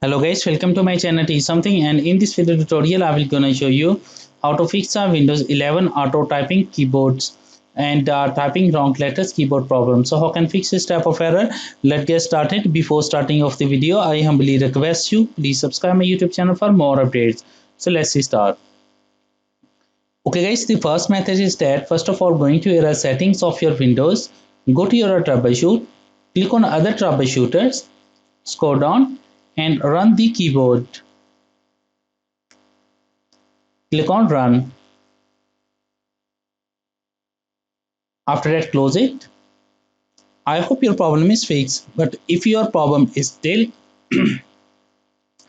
Hello guys, welcome to my channel T something, and in this video tutorial I will gonna show you how to fix our Windows 11 auto typing keyboards and typing wrong letters keyboard problem. So how can fix this type of error? Let's get started. Before starting of the video, I humbly request you please subscribe my YouTube channel for more updates. So let's start. Okay guys, the first method is that first of all going to your settings of your Windows, go to your troubleshoot, click on other troubleshooters, scroll down and run the keyboard. Click on run. After that, close it. I hope your problem is fixed, but if your problem is still,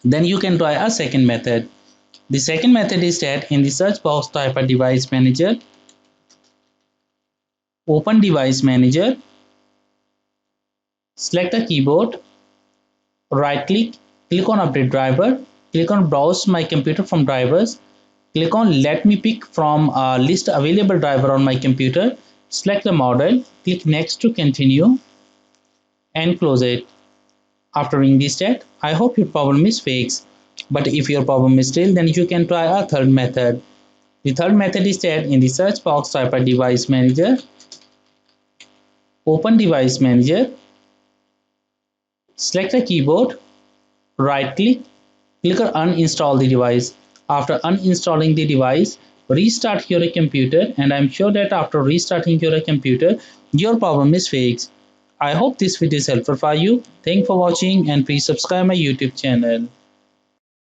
then you can try a second method. The second method is that in the search box type a device manager, open device manager, select a keyboard, right click, click on update driver, click on browse my computer from drivers, click on let me pick from a list available driver on my computer, select the model, click next to continue and close it. After doing this step, I hope your problem is fixed. But if your problem is still, then you can try a third method. The third method is that in the search box type a device manager, open device manager, select a keyboard, right click, click on uninstall the device. After uninstalling the device, restart your computer, and I'm sure that after restarting your computer, your problem is fixed. I hope this video is helpful for you. Thanks for watching and please subscribe my YouTube channel.